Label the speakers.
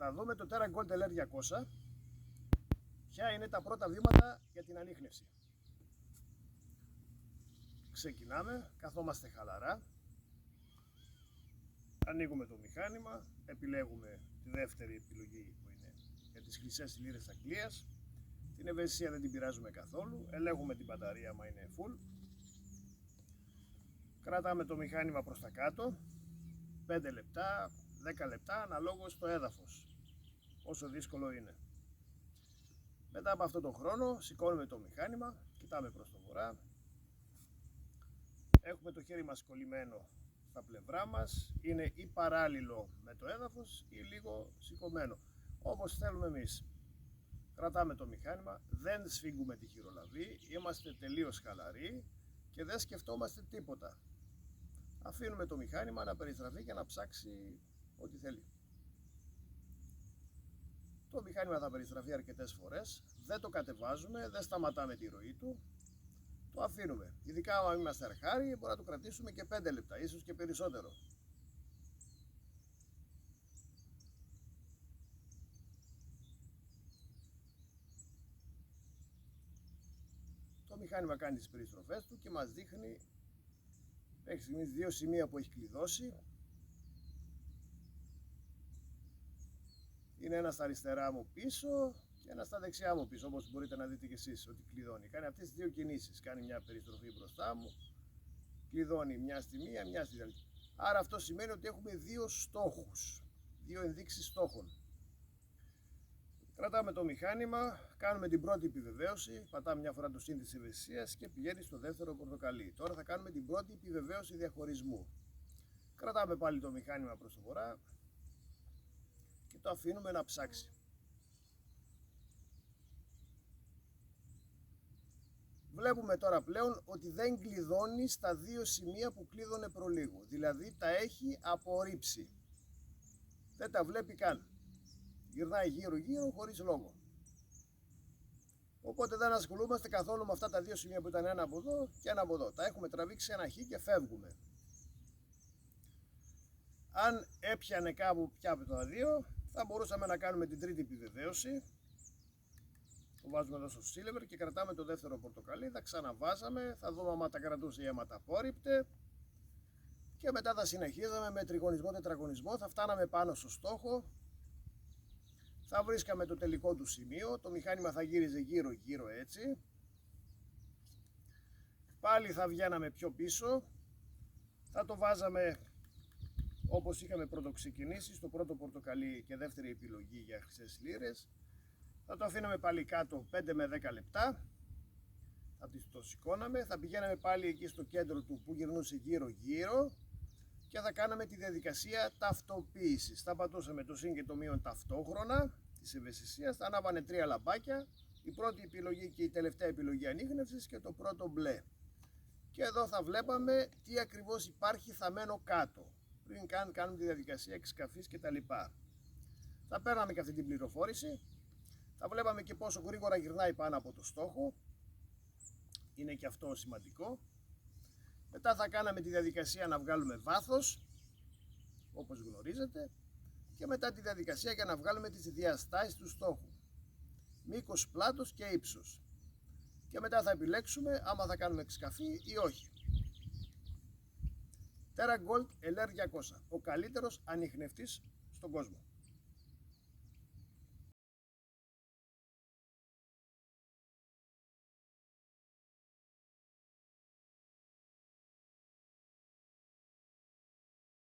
Speaker 1: Θα δούμε το Terra Gold LR200, ποια είναι τα πρώτα βήματα για την ανίχνευση. Ξεκινάμε, καθόμαστε χαλαρά, ανοίγουμε το μηχάνημα, επιλέγουμε τη δεύτερη επιλογή που είναι για τις χρυσές λίρες Αγγλίας. Την ευαισθησία δεν την πειράζουμε καθόλου, ελέγχουμε την μπαταρία μα είναι full. Κρατάμε το μηχάνημα προς τα κάτω, 5 λεπτά, 10 λεπτά αναλόγως το έδαφος, όσο δύσκολο είναι. Μετά από αυτόν τον χρόνο σηκώνουμε το μηχάνημα, κοιτάμε προς το βορρά. Έχουμε το χέρι μας κολλημένο στα πλευρά μας, είναι ή παράλληλο με το έδαφος ή λίγο σηκωμένο, όπως θέλουμε εμείς. Κρατάμε το μηχάνημα, δεν σφίγγουμε τη χειρολαβή, είμαστε τελείως χαλαροί και δεν σκεφτόμαστε τίποτα. Αφήνουμε το μηχάνημα να περιστραφεί και να ψάξει ό,τι θέλει. Το μηχάνημα θα περιστραφεί αρκετές φορές, δεν το κατεβάζουμε, δεν σταματάμε τη ροή του, το αφήνουμε. Ειδικά αν είμαστε αρχάροι μπορούμε να το κρατήσουμε και 5 λεπτά, ίσως και περισσότερο. Το μηχάνημα κάνει τις περιστροφές του και μας δείχνει μέχρι στιγμής 2 σημεία που έχει κλειδώσει. Είναι ένα στα αριστερά μου πίσω και ένα στα δεξιά μου πίσω, όπως μπορείτε να δείτε και εσείς ότι κλειδώνει. Κάνει αυτές τις 2 κινήσεις, κάνει μια περιστροφή μπροστά μου, κλειδώνει μια στη μία, μια στη άλλη. Άρα αυτό σημαίνει ότι έχουμε 2 στόχους, 2 ενδείξεις στόχων. Κρατάμε το μηχάνημα, κάνουμε την πρώτη επιβεβαίωση, πατάμε μια φορά το συν της ευαισθησίας και πηγαίνει στο δεύτερο πορτοκαλί. Τώρα θα κάνουμε την πρώτη επιβεβαίωση διαχωρισμού. Κρατάμε πάλι το μηχάνημα προς το βορρά και το αφήνουμε να ψάξει. Βλέπουμε τώρα πλέον ότι δεν κλειδώνει στα 2 σημεία που κλείδωνε προλίγου, δηλαδή τα έχει απορρίψει. Δεν τα βλέπει καν. Γυρνάει γύρω γύρω χωρίς λόγο. Οπότε δεν ασχολούμαστε καθόλου με αυτά τα 2 σημεία που ήταν ένα από εδώ και ένα από εδώ. Τα έχουμε τραβήξει ένα χ και φεύγουμε. Αν έπιανε κάπου πια από τα 2, θα μπορούσαμε να κάνουμε την τρίτη επιβεβαίωση. Το βάζουμε εδώ στο silver και κρατάμε το δεύτερο πορτοκαλί. Θα ξαναβάζαμε, θα δούμε άμα τα κρατούσε ή άμα τα απόρριπτε. Και μετά θα συνεχίζαμε με τριγωνισμό, τετραγωνισμό. Θα φτάναμε πάνω στο στόχο. Θα βρίσκαμε το τελικό του σημείο, το μηχάνημα θα γύριζε γύρω γύρω έτσι. Πάλι θα βγαίναμε πιο πίσω, θα το βάζαμε όπως είχαμε πρωτοξεκινήσει στο πρώτο πορτοκαλί και δεύτερη επιλογή για χρυσές λίρες. Θα το αφήναμε πάλι κάτω 5 με 10 λεπτά, θα το σηκώναμε, θα πηγαίναμε πάλι εκεί στο κέντρο του που γυρνούσε γύρω γύρω και θα κάναμε τη διαδικασία ταυτοποίησης. Θα πατούσαμε το συν και το μείον ταυτόχρονα της ευαισθησίας, θα ανάβανε 3 λαμπάκια, η πρώτη επιλογή και η τελευταία επιλογή ανίχνευσης και το πρώτο μπλε. Και εδώ θα βλέπαμε τι ακριβώς υπάρχει θαμμένο κάτω, πριν κάνουμε τη διαδικασία εξκαφής κτλ. Θα παίρναμε και αυτή την πληροφόρηση, θα βλέπαμε και πόσο γρήγορα γυρνάει πάνω από το στόχο, είναι και αυτό σημαντικό. Μετά θα κάναμε τη διαδικασία να βγάλουμε βάθος, όπως γνωρίζετε, και μετά τη διαδικασία για να βγάλουμε τις διαστάσεις του στόχου, μήκος, πλάτος και ύψος. Και μετά θα επιλέξουμε άμα θα κάνουμε εξκαφή ή όχι. Terra Gold LR200, ο καλύτερος ανιχνευτής στον κόσμο.